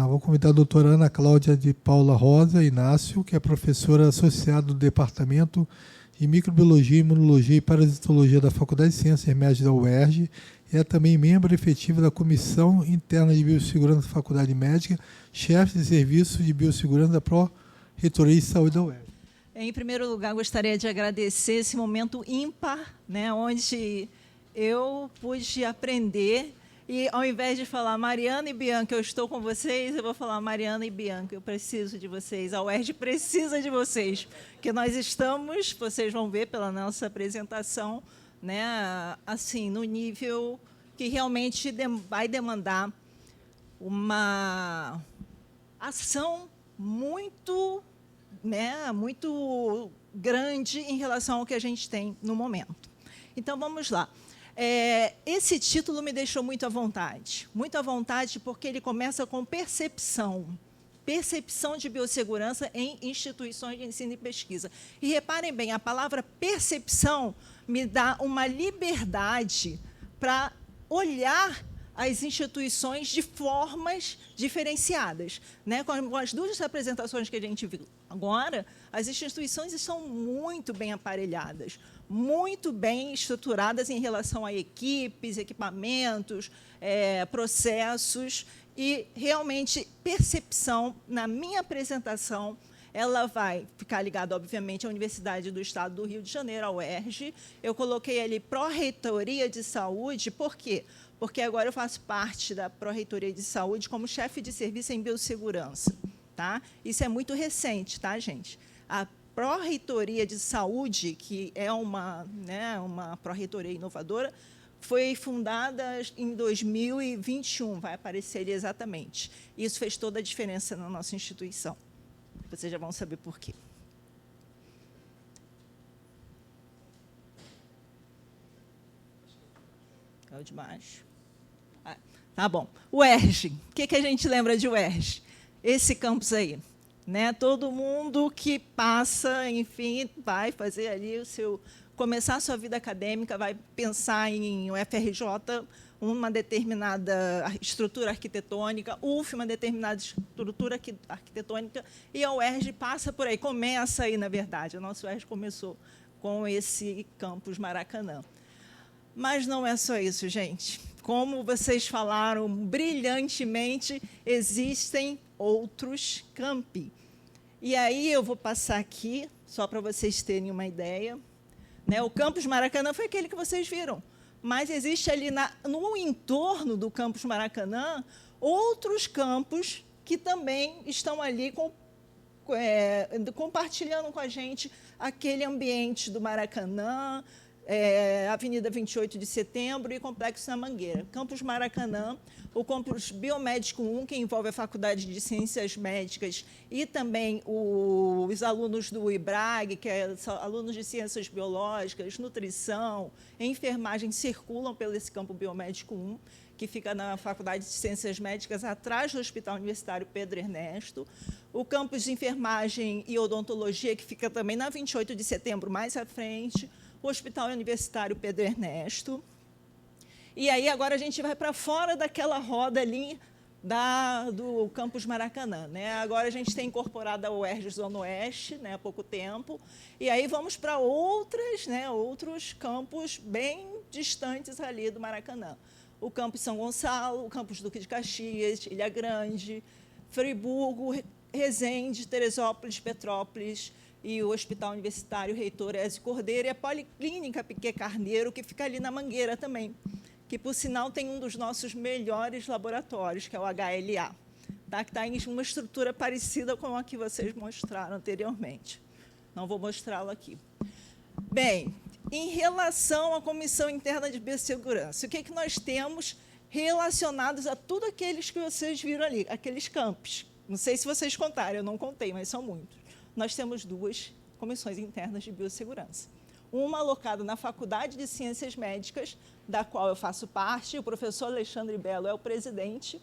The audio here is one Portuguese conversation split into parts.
Vou convidar a doutora Ana Cláudia de Paula Rosa Inácio, que é professora associada do Departamento de Microbiologia, Imunologia e Parasitologia da Faculdade de Ciências Médicas da UERJ, e é também membro efetiva da Comissão Interna de Biossegurança da Faculdade Médica, chefe de serviço de biossegurança da Pró-Reitoria de Saúde da UERJ. Em primeiro lugar, gostaria de agradecer esse momento ímpar, né, onde eu pude aprender. E, ao invés de falar Mariana e Bianca, eu estou com vocês, eu vou falar Mariana e Bianca, eu preciso de vocês, a UERJ precisa de vocês, porque nós estamos, vocês vão ver pela nossa apresentação, né, assim, no nível que realmente vai demandar uma ação muito, né, muito grande em relação ao que a gente tem no momento. Então, vamos lá. Esse título me deixou muito à vontade porque ele começa com percepção de biossegurança em instituições de ensino e pesquisa. E reparem bem, a palavra percepção me dá uma liberdade para olhar as instituições de formas diferenciadas, né? Com as duas apresentações que a gente viu agora, as instituições estão muito bem aparelhadas, muito bem estruturadas em relação a equipes, equipamentos, processos, e, realmente, percepção, na minha apresentação, ela vai ficar ligada, obviamente, à Universidade do Estado do Rio de Janeiro, a UERJ. Eu coloquei ali Pró-Reitoria de Saúde, por quê? Porque agora eu faço parte da Pró-Reitoria de Saúde como chefe de serviço em biossegurança. Tá? Isso é muito recente, tá, gente? A Pró-Reitoria de Saúde, que é uma pró-reitoria inovadora, foi fundada em 2021, vai aparecer ali exatamente. Isso fez toda a diferença na nossa instituição. Vocês já vão saber por quê. É o de baixo. Tá bom. UERJ. O que a gente lembra de UERJ? Esse campus aí. Né? Todo mundo que passa, enfim, vai fazer ali começar a sua vida acadêmica, vai pensar em UFRJ, uma determinada estrutura arquitetônica, UF, uma determinada estrutura arquitetônica, e a UERJ passa por aí, começa aí, na verdade. A nossa UERJ começou com esse campus Maracanã. Mas não é só isso, gente. Como vocês falaram brilhantemente, existem outros campi. E aí eu vou passar aqui, só para vocês terem uma ideia. Né? O campus Maracanã foi aquele que vocês viram, mas existe ali no entorno do campus Maracanã outros campos que também estão ali compartilhando com a gente aquele ambiente do Maracanã, Avenida 28 de Setembro e Complexo da Mangueira. Campus Maracanã, o campus Biomédico 1, que envolve a Faculdade de Ciências Médicas e também os alunos do IBRAG, que são alunos de Ciências Biológicas, Nutrição, Enfermagem, circulam pelo esse campo Biomédico 1, que fica na Faculdade de Ciências Médicas, atrás do Hospital Universitário Pedro Ernesto. O campus de Enfermagem e Odontologia, que fica também na 28 de Setembro, mais à frente, o Hospital Universitário Pedro Ernesto. E aí, agora, a gente vai para fora daquela roda ali do campus Maracanã. Né? Agora, a gente tem incorporado a UERJ Zona Oeste, né, há pouco tempo, e aí vamos para outros campos bem distantes ali do Maracanã. O campus São Gonçalo, o campus Duque de Caxias, Ilha Grande, Friburgo, Resende, Teresópolis, Petrópolis, e o Hospital Universitário Reitor Ézio Cordeiro, e a Policlínica Piquet Carneiro, que fica ali na Mangueira também, que, por sinal, tem um dos nossos melhores laboratórios, que é o HLA, tá? Que está em uma estrutura parecida com a que vocês mostraram anteriormente. Não vou mostrá-lo aqui. Bem, em relação à Comissão Interna de Biossegurança, o que nós temos relacionados a tudo aqueles que vocês viram ali, aqueles campos? Não sei se vocês contaram, eu não contei, mas são muitos. Nós temos duas comissões internas de biossegurança. Uma alocada na Faculdade de Ciências Médicas, da qual eu faço parte, o professor Alexandre Belo é o presidente,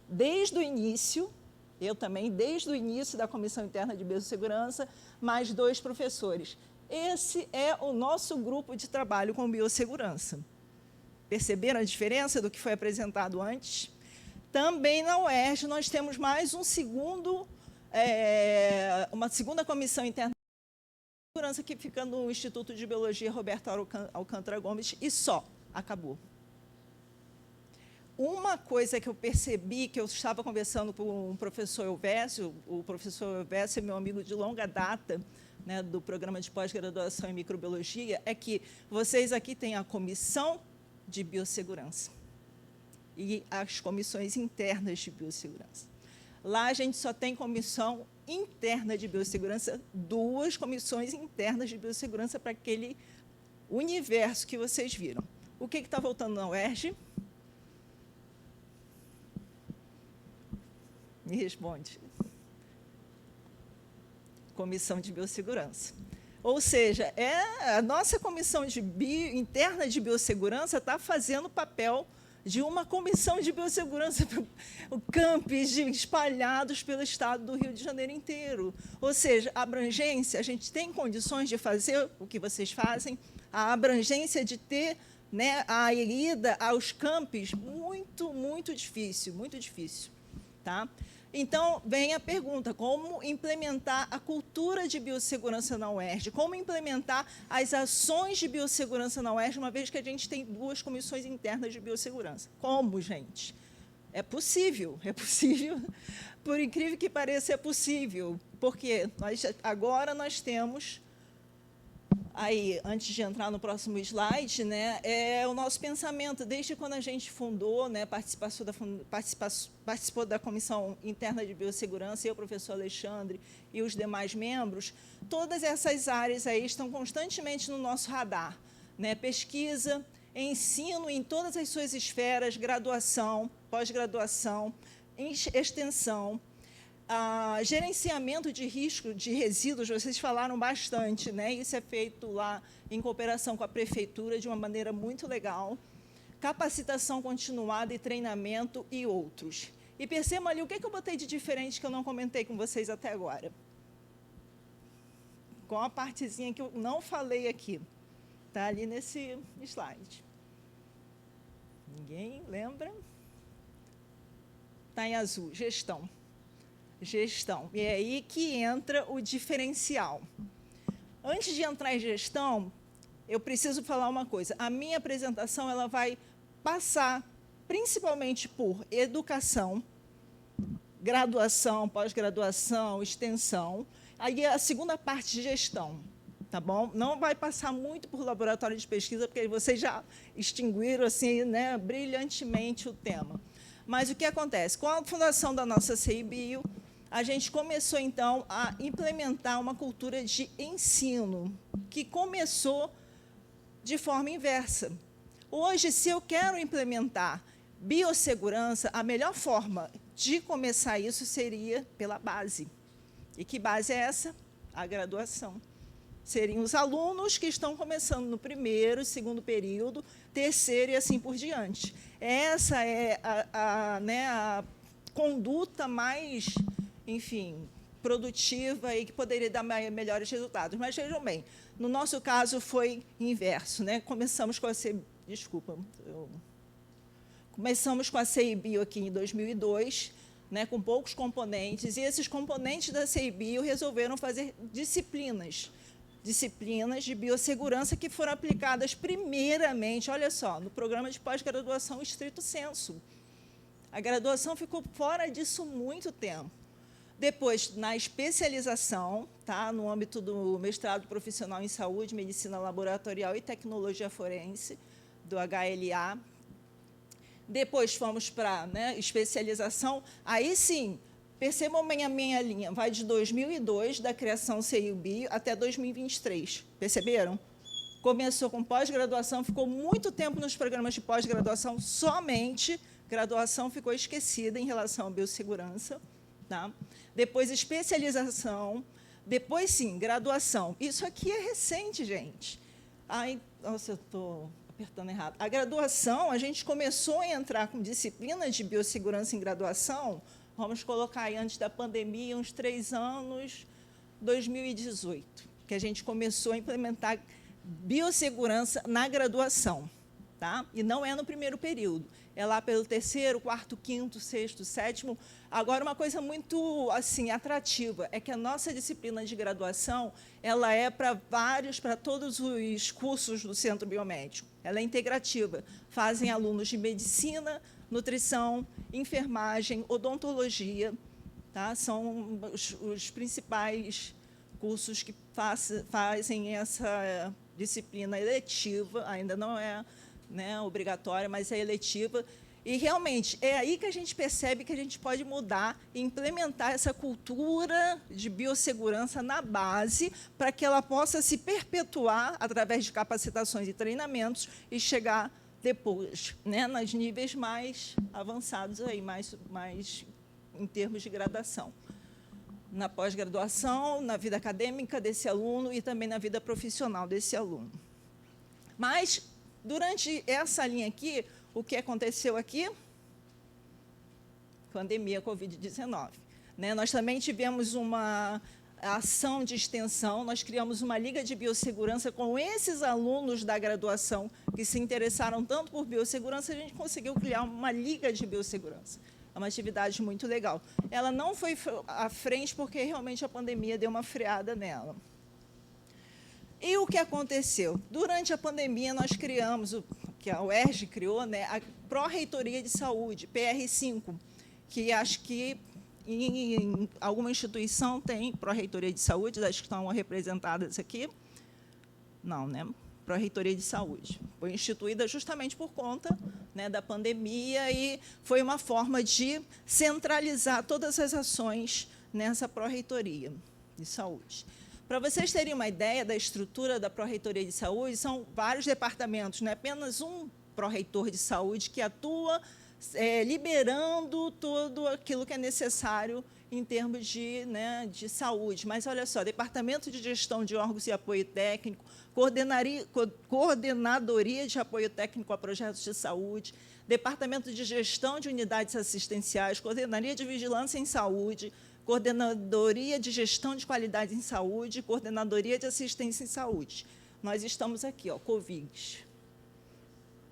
desde o início, eu também, desde o início da Comissão Interna de Biossegurança, mais 2 professores. Esse é o nosso grupo de trabalho com biossegurança. Perceberam a diferença do que foi apresentado antes? Também na UERJ nós temos mais uma segunda comissão interna de segurança que fica no Instituto de Biologia Roberto Alcântara Gomes e só, acabou. Uma coisa que eu percebi, que eu estava conversando com o professor Elvésio é meu amigo de longa data, né, do programa de pós-graduação em microbiologia, é que vocês aqui têm a comissão de biossegurança e as comissões internas de biossegurança. Lá a gente só tem comissão interna de biossegurança, 2 comissões internas de biossegurança para aquele universo que vocês viram. O que está voltando na UERJ? Me responde. Comissão de biossegurança. Ou seja, a nossa comissão interna de biossegurança está fazendo o papel de uma comissão de biossegurança para campos espalhados pelo estado do Rio de Janeiro inteiro. Ou seja, a abrangência, a gente tem condições de fazer o que vocês fazem, a abrangência de ter, né, a ida aos campos, muito difícil, muito difícil. Tá? Então, vem a pergunta, como implementar a cultura de biossegurança na UERJ? Como implementar as ações de biossegurança na UERJ, uma vez que a gente tem 2 comissões internas de biossegurança? Como, gente? É possível, por incrível que pareça, é possível, porque agora nós temos, aí, antes de entrar no próximo slide, né, é o nosso pensamento, desde quando a gente fundou, né, participou da Comissão Interna de Biossegurança, eu, o professor Alexandre e os demais membros, todas essas áreas aí estão constantemente no nosso radar, né, pesquisa, ensino em todas as suas esferas, graduação, pós-graduação, extensão, gerenciamento de risco de resíduos, vocês falaram bastante, né? Isso é feito lá em cooperação com a prefeitura de uma maneira muito legal, capacitação continuada e treinamento e outros. E percebam ali o que eu botei de diferente que eu não comentei com vocês até agora. Com a partezinha que eu não falei aqui, está ali nesse slide. Ninguém lembra? Está em azul, gestão. Gestão. E é aí que entra o diferencial. Antes de entrar em gestão, eu preciso falar uma coisa. A minha apresentação ela vai passar principalmente por educação, graduação, pós-graduação, extensão. Aí a segunda parte de gestão, tá bom? Não vai passar muito por laboratório de pesquisa, porque vocês já extinguiram assim, né, brilhantemente o tema. Mas o que acontece? Com a fundação da nossa CIBio, a gente começou, então, a implementar uma cultura de ensino, que começou de forma inversa. Hoje, se eu quero implementar biossegurança, a melhor forma de começar isso seria pela base. E que base é essa? A graduação. Seriam os alunos que estão começando no primeiro, segundo período, terceiro e assim por diante. Essa é a conduta mais, enfim, produtiva e que poderia dar melhores resultados. Mas, vejam bem, no nosso caso foi inverso, né? Começamos com a CIBio aqui em 2002, né, com poucos componentes, e esses componentes da CIBio resolveram fazer disciplinas de biossegurança que foram aplicadas primeiramente, olha só, no programa de pós-graduação estrito sensu. A graduação ficou fora disso muito tempo. Depois, na especialização, tá, no âmbito do mestrado profissional em saúde, medicina laboratorial e tecnologia forense, do HLA. Depois fomos para, né, especialização, aí sim, percebam bem a minha linha, vai de 2002, da criação CIBio, até 2023, perceberam? Começou com pós-graduação, ficou muito tempo nos programas de pós-graduação, somente graduação ficou esquecida em relação à biossegurança. Tá? Depois, especialização, depois, sim, graduação. Isso aqui é recente, gente. Ai, nossa, eu estou apertando errado. A graduação, a gente começou a entrar com disciplinas de biossegurança em graduação, vamos colocar aí antes da pandemia, uns 3 anos, 2018, que a gente começou a implementar biossegurança na graduação. tá? E não é no primeiro período, é lá pelo terceiro, quarto, quinto, sexto, sétimo. Agora, uma coisa muito assim atrativa é que a nossa disciplina de graduação ela é para todos os cursos do Centro Biomédico. Ela é integrativa. Fazem alunos de medicina, nutrição, enfermagem, odontologia, tá? São os principais cursos que fazem essa disciplina eletiva, ainda não é, né, obrigatória, mas é eletiva. E, realmente, é aí que a gente percebe que a gente pode mudar e implementar essa cultura de biossegurança na base para que ela possa se perpetuar através de capacitações e treinamentos e chegar depois, né, nos níveis mais avançados, aí, mais em termos de graduação. Na pós-graduação, na vida acadêmica desse aluno e também na vida profissional desse aluno. Mas, durante essa linha aqui, o que aconteceu aqui? Pandemia Covid-19. Né? Nós também tivemos uma ação de extensão, nós criamos uma liga de biossegurança com esses alunos da graduação que se interessaram tanto por biossegurança, a gente conseguiu criar uma liga de biossegurança. É uma atividade muito legal. Ela não foi à frente porque realmente a pandemia deu uma freada nela. E o que aconteceu? Durante a pandemia, nós criamos, que a UERJ criou, né, a Pró-Reitoria de Saúde, PR5, que acho que em alguma instituição tem Pró-Reitoria de Saúde, acho que estão representadas aqui. Não, né? Pró-Reitoria de Saúde. Foi instituída justamente por conta, né, da pandemia e foi uma forma de centralizar todas as ações nessa Pró-Reitoria de Saúde. Para vocês terem uma ideia da estrutura da Pró-Reitoria de Saúde, são vários departamentos, não é apenas um pró-reitor de saúde que atua liberando tudo aquilo que é necessário em termos de saúde. Mas, olha só, Departamento de Gestão de Órgãos e Apoio Técnico, Coordenadoria de Apoio Técnico a Projetos de Saúde, Departamento de Gestão de Unidades Assistenciais, Coordenadoria de Vigilância em Saúde, Coordenadoria de Gestão de Qualidade em Saúde, Coordenadoria de Assistência em Saúde. Nós estamos aqui, ó, Covid.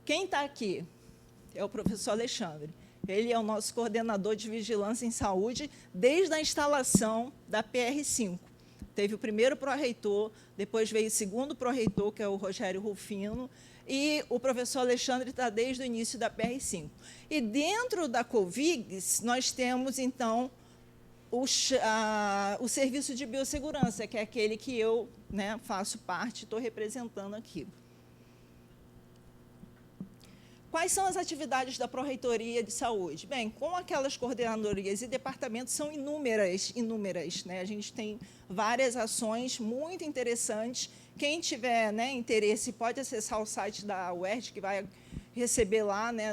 Quem está aqui é o professor Alexandre. Ele é o nosso coordenador de Vigilância em Saúde desde a instalação da PR5. Teve o primeiro pró-reitor, depois veio o segundo pró-reitor, que é o Rogério Rufino, e o professor Alexandre está desde o início da PR5. E, dentro da Covid, nós temos, então, o serviço de biossegurança, que é aquele que eu, né, faço parte, estou representando aqui. Quais são as atividades da Pró-Reitoria de Saúde? Bem, com aquelas coordenadorias e departamentos são inúmeras, né? A gente tem várias ações muito interessantes. Quem tiver, né, interesse pode acessar o site da UERJ, que vai receber lá, né,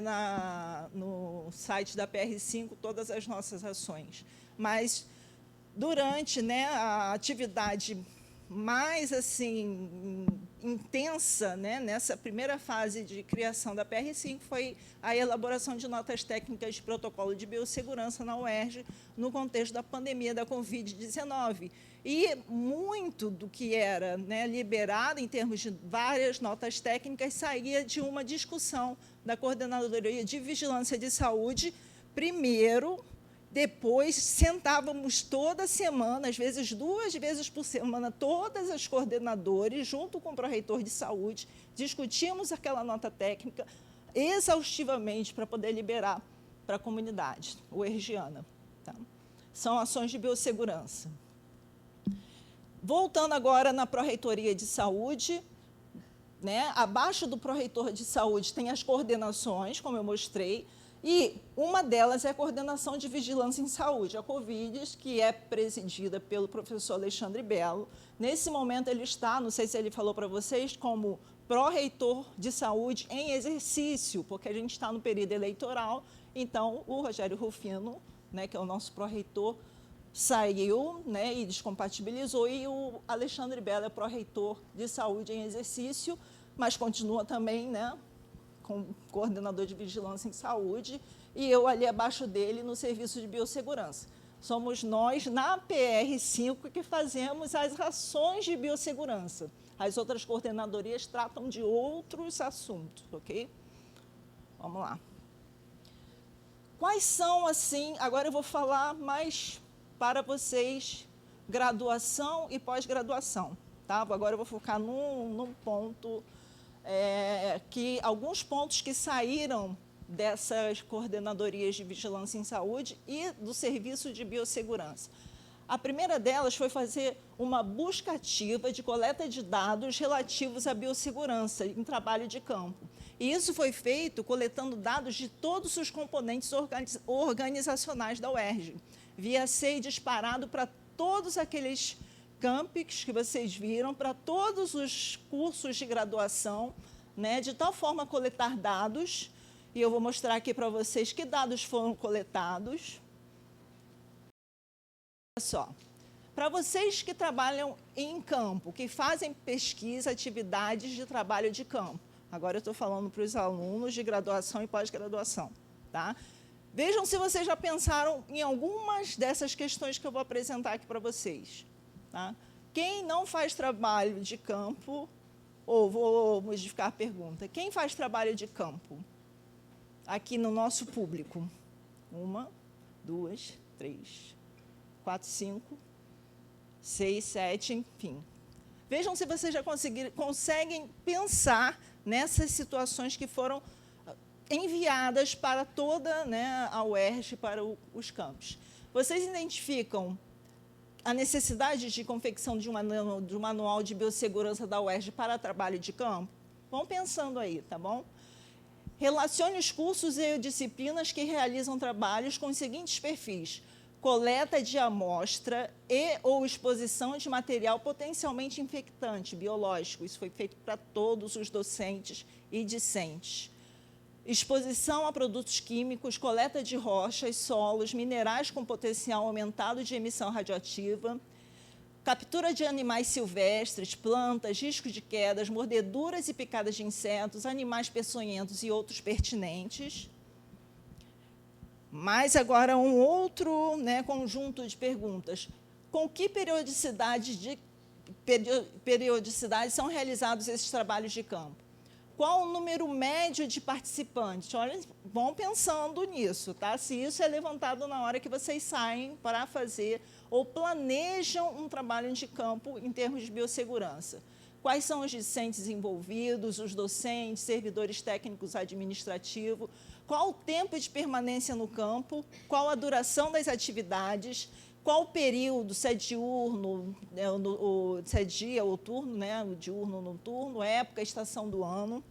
no site da PR5 todas as nossas ações. Mas, durante, né, a atividade mais assim, intensa, né, nessa primeira fase de criação da PR5, foi a elaboração de notas técnicas de protocolo de biossegurança na UERJ, no contexto da pandemia da Covid-19. E muito do que era, né, liberado em termos de várias notas técnicas saía de uma discussão da Coordenadoria de Vigilância de Saúde, primeiro. Depois, sentávamos toda semana, às vezes 2 vezes por semana, todas as coordenadores, junto com o pró-reitor de saúde, discutíamos aquela nota técnica exaustivamente para poder liberar para a comunidade uergiana. Tá? São ações de biossegurança. Voltando agora na pró-reitoria de saúde, né, abaixo do pró-reitor de saúde tem as coordenações, como eu mostrei, e uma delas é a coordenação de vigilância em saúde, a Covid, que é presidida pelo professor Alexandre Belo. Nesse momento, ele está, não sei se ele falou para vocês, como pró-reitor de saúde em exercício, porque a gente está no período eleitoral, então o Rogério Rufino, né, que é o nosso pró-reitor, saiu, né, e descompatibilizou, e o Alexandre Belo é pró-reitor de saúde em exercício, mas continua também, né, com coordenador de vigilância em saúde, e eu ali abaixo dele no serviço de biossegurança. Somos nós, na PR5, que fazemos as ações de biossegurança. As outras coordenadorias tratam de outros assuntos, ok? Vamos lá. Quais são, assim, agora eu vou falar mais para vocês, graduação e pós-graduação, tá? Agora eu vou focar num ponto, alguns pontos que saíram dessas coordenadorias de vigilância em saúde e do serviço de biossegurança. A primeira delas foi fazer uma busca ativa de coleta de dados relativos à biossegurança em trabalho de campo. E isso foi feito coletando dados de todos os componentes organizacionais da UERJ, via ser disparado para todos aqueles campings que vocês viram, para todos os cursos de graduação, né, de tal forma coletar dados, e eu vou mostrar aqui para vocês que dados foram coletados. Olha só, para vocês que trabalham em campo, que fazem pesquisa, atividades de trabalho de campo, agora eu estou falando para os alunos de graduação e pós-graduação, tá? Vejam se vocês já pensaram em algumas dessas questões que eu vou apresentar aqui para vocês, tá? Quem não faz trabalho de campo, ou vou modificar a pergunta, quem faz trabalho de campo aqui no nosso público? 1, 2, 3, 4, 5, 6, 7, enfim. Vejam se vocês já conseguem pensar nessas situações que foram enviadas para toda, né, a UERJ, para os campos. Vocês identificam a necessidade de confecção de um manual de biossegurança da UERJ para trabalho de campo? Vão pensando aí, tá bom? Relacione os cursos e disciplinas que realizam trabalhos com os seguintes perfis: coleta de amostra e ou exposição de material potencialmente infectante, biológico. Isso foi feito para todos os docentes e discentes. Exposição a produtos químicos, coleta de rochas, solos, minerais com potencial aumentado de emissão radioativa, captura de animais silvestres, plantas, risco de quedas, mordeduras e picadas de insetos, animais peçonhentos e outros pertinentes. Mas agora um outro, né, conjunto de perguntas. Com que periodicidade são realizados esses trabalhos de campo? Qual o número médio de participantes? Olha, vão pensando nisso, tá? Se isso é levantado na hora que vocês saem para fazer ou planejam um trabalho de campo em termos de biossegurança. Quais são os discentes envolvidos, os docentes, servidores técnicos administrativos? Qual o tempo de permanência no campo? Qual a duração das atividades? Qual o período, se é diurno, se é dia ou turno, né? O diurno, noturno, época, estação do ano.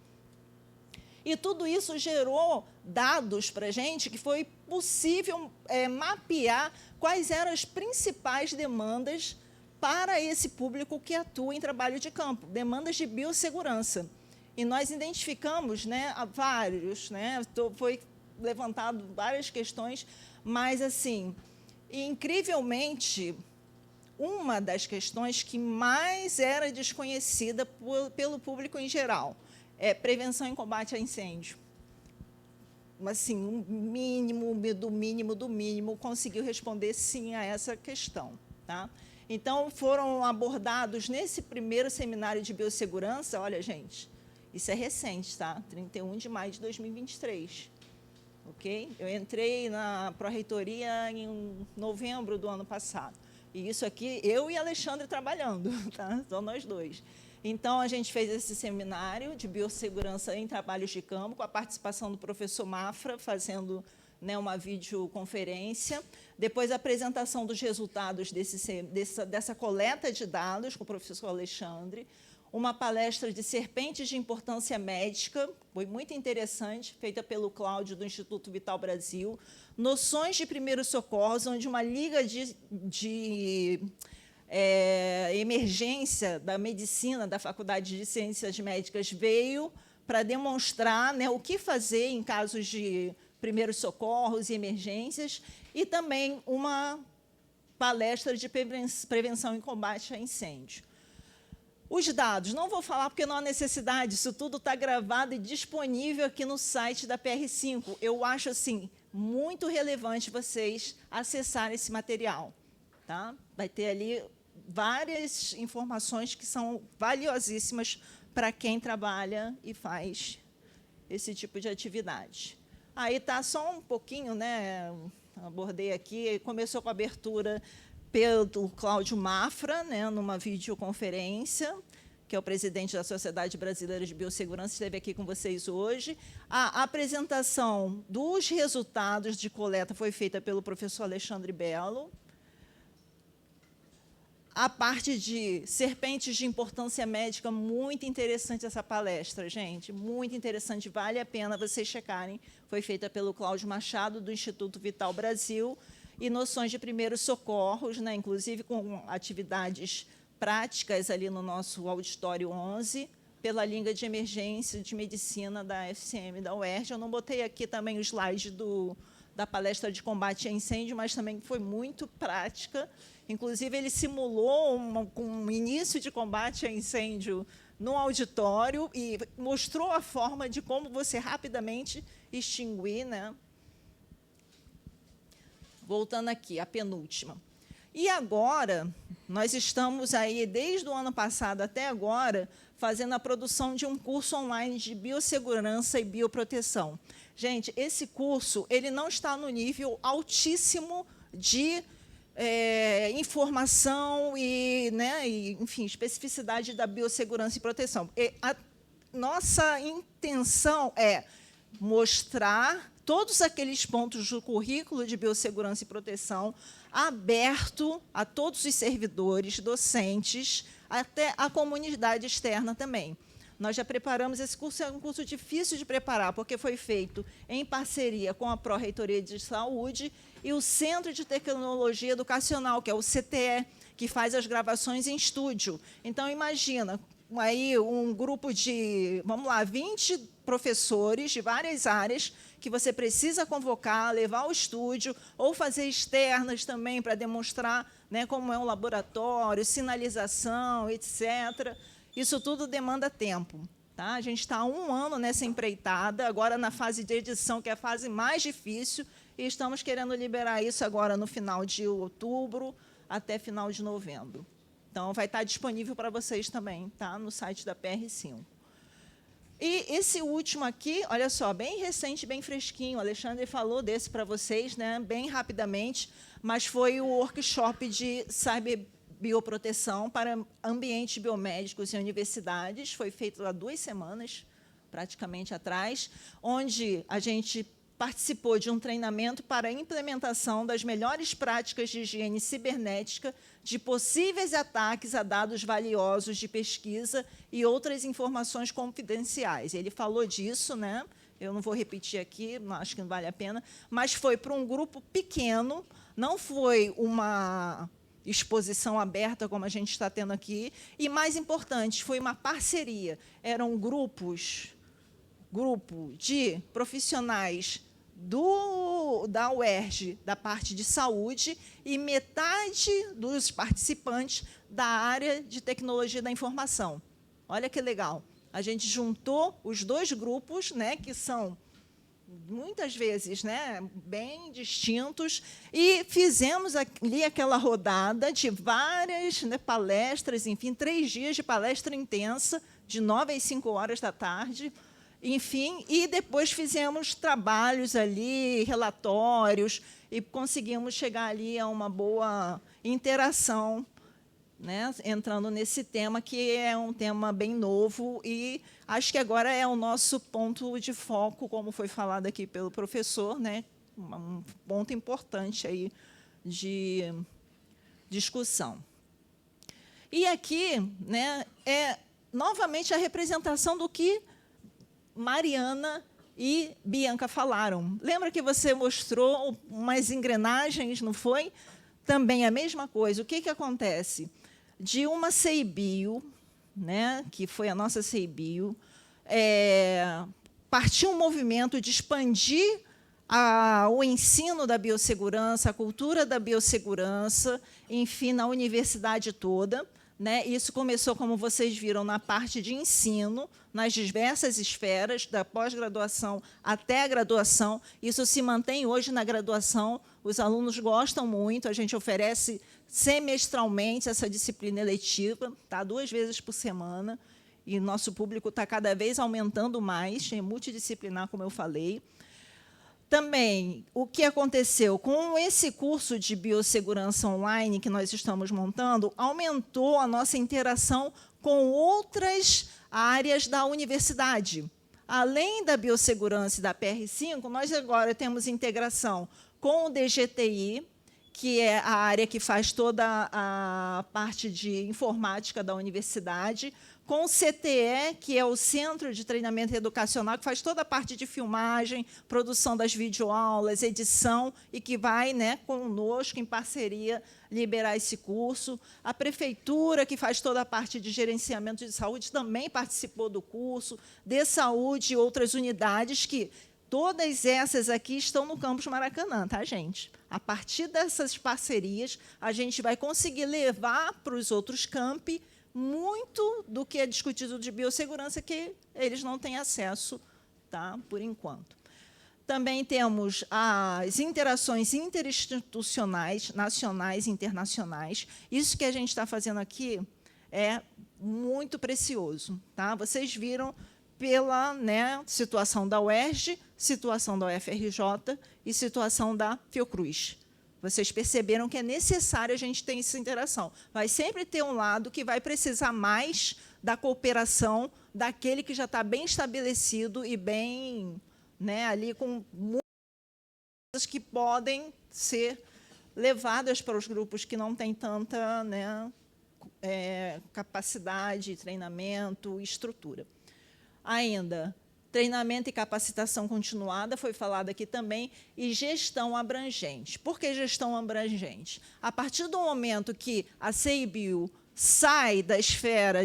E tudo isso gerou dados para a gente que foi possível mapear quais eram as principais demandas para esse público que atua em trabalho de campo, demandas de biossegurança. E nós identificamos, né, vários, né, foi levantado várias questões, mas, assim, incrivelmente, uma das questões que mais era desconhecida pelo público em geral é prevenção e combate a incêndio. Assim, um mínimo do mínimo do mínimo conseguiu responder sim a essa questão, tá? Então, foram abordados nesse primeiro seminário de biossegurança, olha, gente, isso é recente, tá? 31 de maio de 2023, ok? Eu entrei na pró-reitoria em novembro do ano passado. E isso aqui, eu e Alexandre trabalhando, tá? Só nós dois. Então, a gente fez esse seminário de biossegurança em trabalhos de campo, com a participação do professor Mafra, fazendo, né, uma videoconferência. Depois, a apresentação dos resultados dessa coleta de dados com o professor Alexandre. Uma palestra de serpentes de importância médica, foi muito interessante, feita pelo Cláudio, do Instituto Vital Brasil. Noções de primeiros socorros, onde uma liga de emergência da medicina, da Faculdade de Ciências Médicas, veio para demonstrar, né, o que fazer em casos de primeiros socorros e emergências, e também uma palestra de prevenção e combate a incêndio. Os dados, não vou falar porque não há necessidade, isso tudo está gravado e disponível aqui no site da PR5. Eu acho, assim, muito relevante vocês acessarem esse material, tá? Vai ter ali várias informações que são valiosíssimas para quem trabalha e faz esse tipo de atividade. Aí está só um pouquinho, né? Abordei aqui, começou com a abertura pelo Cláudio Mafra, né, numa videoconferência, que é o presidente da Sociedade Brasileira de Biossegurança, esteve aqui com vocês hoje. A apresentação dos resultados de coleta foi feita pelo professor Alexandre Belo. A parte de serpentes de importância médica, muito interessante essa palestra, gente, muito interessante, vale a pena vocês checarem. Foi feita pelo Cláudio Machado, do Instituto Vital Brasil, e noções de primeiros socorros, né, inclusive com atividades práticas ali no nosso auditório 11, pela Liga de Emergência de Medicina da FCM da UERJ. Eu não botei aqui também o slide da palestra de combate a incêndio, mas também foi muito prática. Inclusive, ele simulou um início de combate a incêndio no auditório e mostrou a forma de como você rapidamente extinguir, né? Voltando aqui, a penúltima. E agora, nós estamos aí, desde o ano passado até agora, fazendo a produção de um curso online de biossegurança e bioproteção. Gente, esse curso ele não está no nível altíssimo de informação e, né, enfim, especificidade da biossegurança e proteção. E a nossa intenção é mostrar todos aqueles pontos do currículo de biossegurança e proteção aberto a todos os servidores, docentes, até a comunidade externa também. Nós já preparamos esse curso, é um curso difícil de preparar, porque foi feito em parceria com a Pró-Reitoria de Saúde e o Centro de Tecnologia Educacional, que é o CTE, que faz as gravações em estúdio. Então, imagina, aí um grupo de, vamos lá, 20 professores de várias áreas que você precisa convocar, levar ao estúdio, ou fazer externas também para demonstrar, né, como é um laboratório, sinalização, etc. Isso tudo demanda tempo. Tá? A gente está há 1 ano nessa empreitada, agora na fase de edição, que é a fase mais difícil, e estamos querendo liberar isso agora no final de outubro até final de novembro. Então, vai estar disponível para vocês também, tá? No site da PR5. E esse último aqui, olha só, bem recente, bem fresquinho, o Alexandre falou desse para vocês, né, bem rapidamente, mas foi o workshop de cyberbioproteção para ambientes biomédicos e universidades, foi feito há 2 semanas, praticamente atrás, onde a gente participou de um treinamento para a implementação das melhores práticas de higiene cibernética de possíveis ataques a dados valiosos de pesquisa e outras informações confidenciais. Ele falou disso, né? Eu não vou repetir aqui, acho que não vale a pena, mas foi para um grupo pequeno, não foi uma exposição aberta, como a gente está tendo aqui, e, mais importante, foi uma parceria. Eram grupo de profissionais da UERJ, da parte de saúde, e metade dos participantes da área de tecnologia da informação. Olha que legal. A gente juntou os 2 grupos, né, que são, muitas vezes, né, bem distintos, e fizemos ali aquela rodada de várias, né, palestras, enfim, 3 dias de palestra intensa, de 9 às 5 horas da tarde, enfim, e depois fizemos trabalhos ali, relatórios, e conseguimos chegar ali a uma boa interação, né, entrando nesse tema, que é um tema bem novo, e acho que agora é o nosso ponto de foco, como foi falado aqui pelo professor, né, um ponto importante aí de discussão. E aqui, né, é novamente a representação do que Mariana e Bianca falaram. Lembra que você mostrou umas engrenagens, não foi? Também a mesma coisa. O que acontece? De uma CEIBio, né, que foi a nossa CEIBio, partiu um movimento de expandir o ensino da biossegurança, a cultura da biossegurança, enfim, na universidade toda. Né? Isso começou, como vocês viram, na parte de ensino, nas diversas esferas, da pós-graduação até a graduação. Isso se mantém hoje na graduação, os alunos gostam muito, a gente oferece semestralmente essa disciplina eletiva, tá? 2 vezes por semana, e nosso público está cada vez aumentando mais, é multidisciplinar, como eu falei. Também, o que aconteceu? Com esse curso de biossegurança online que nós estamos montando, aumentou a nossa interação com outras áreas da universidade. Além da biossegurança e da PR5, nós agora temos integração com o DGTI, que é a área que faz toda a parte de informática da universidade, com o CTE, que é o Centro de Treinamento Educacional, que faz toda a parte de filmagem, produção das videoaulas, edição, e que vai, né, conosco, em parceria, liberar esse curso. A Prefeitura, que faz toda a parte de gerenciamento de saúde, também participou do curso, de saúde e outras unidades que... Todas essas aqui estão no campus Maracanã, tá, gente? A partir dessas parcerias, a gente vai conseguir levar para os outros campi muito do que é discutido de biossegurança que eles não têm acesso, tá, por enquanto. Também temos as interações interinstitucionais, nacionais e internacionais. Isso que a gente está fazendo aqui é muito precioso. Tá? Vocês viram pela, né, situação da UERJ, situação da UFRJ e situação da Fiocruz. Vocês perceberam que é necessário a gente ter essa interação. Vai sempre ter um lado que vai precisar mais da cooperação daquele que já está bem estabelecido e bem, né, ali com muitas coisas que podem ser levadas para os grupos que não têm tanta, né, capacidade, treinamento, estrutura. Ainda, treinamento e capacitação continuada, foi falado aqui também, e gestão abrangente. Por que gestão abrangente? A partir do momento que a CEIBio sai da esfera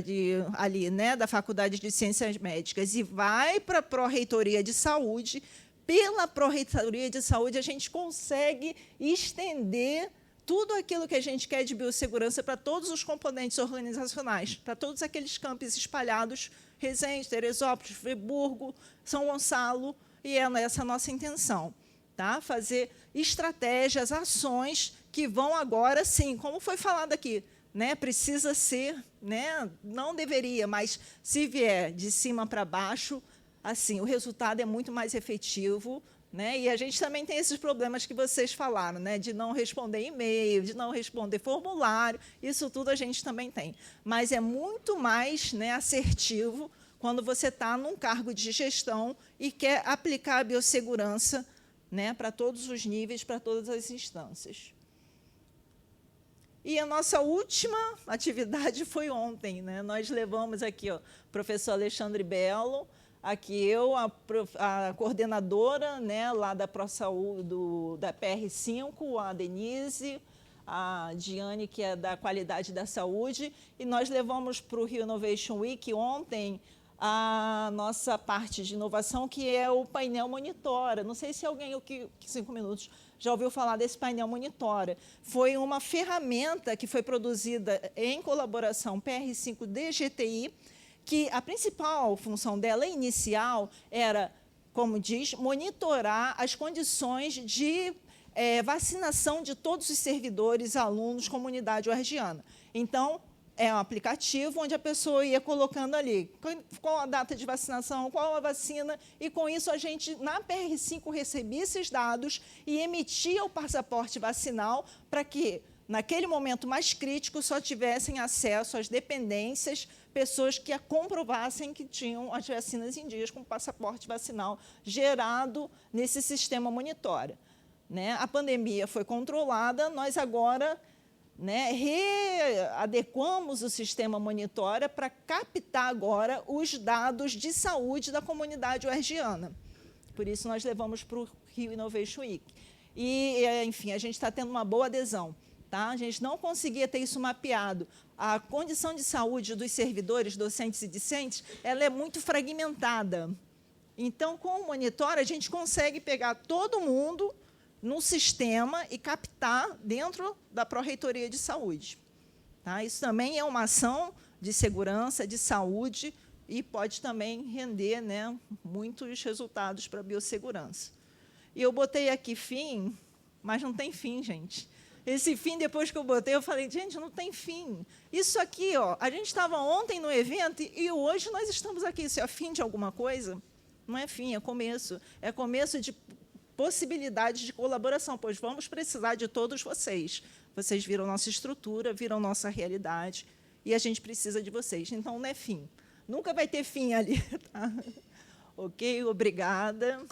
ali, né, da Faculdade de Ciências Médicas e vai para a Pró-Reitoria de Saúde, pela Pró-Reitoria de Saúde, a gente consegue estender tudo aquilo que a gente quer de biossegurança para todos os componentes organizacionais, para todos aqueles campos espalhados, Resende, Teresópolis, Friburgo, São Gonçalo, e é essa a nossa intenção, tá? Fazer estratégias, ações que vão agora, sim, como foi falado aqui, né? Precisa ser, né? Não deveria, mas se vier de cima para baixo, assim, o resultado é muito mais efetivo, né? E a gente também tem esses problemas que vocês falaram, né? De não responder e-mail, de não responder formulário, isso tudo a gente também tem. Mas é muito mais, né, assertivo quando você está num cargo de gestão e quer aplicar a biossegurança, né, para todos os níveis, para todas as instâncias. E a nossa última atividade foi ontem, né? Nós levamos aqui o professor Alexandre Belo, aqui eu, a coordenadora, né, lá da ProSaúde, da PR5, a Denise, a Diane, que é da Qualidade da Saúde, e nós levamos para o Rio Innovation Week ontem a nossa parte de inovação, que é o painel Monitora. Não sei se alguém, 5 minutos, já ouviu falar desse painel Monitora. Foi uma ferramenta que foi produzida em colaboração PR5-DGTI, que a principal função dela, inicial, era, como diz, monitorar as condições de vacinação de todos os servidores, alunos, comunidade uergiana. Então, é um aplicativo onde a pessoa ia colocando ali qual a data de vacinação, qual a vacina, e, com isso, a gente, na PR5, recebia esses dados e emitia o passaporte vacinal para que, naquele momento mais crítico, só tivessem acesso às dependências pessoas que comprovassem que tinham as vacinas em dias com o passaporte vacinal gerado nesse sistema Monitora. Né? A pandemia foi controlada, nós agora, né, readequamos o sistema Monitora para captar agora os dados de saúde da comunidade uergiana. Por isso, nós levamos para o Rio Innovation Week. E, enfim, a gente está tendo uma boa adesão. Tá? A gente não conseguia ter isso mapeado. A condição de saúde dos servidores, docentes e discentes, ela é muito fragmentada. Então, com o Monitora, a gente consegue pegar todo mundo num sistema e captar dentro da Pró-Reitoria de Saúde. Tá? Isso também é uma ação de segurança, de saúde, e pode também render, né, muitos resultados para a biossegurança. E eu botei aqui fim, mas não tem fim, gente. Esse fim, depois que eu botei, eu falei, gente, não tem fim. Isso aqui, ó, a gente estava ontem no evento e hoje nós estamos aqui. Isso é fim de alguma coisa? Não é fim, é começo. É começo de possibilidades de colaboração, pois vamos precisar de todos vocês. Vocês viram nossa estrutura, viram nossa realidade, e a gente precisa de vocês. Então, não é fim. Nunca vai ter fim ali. Tá? Ok? Obrigada.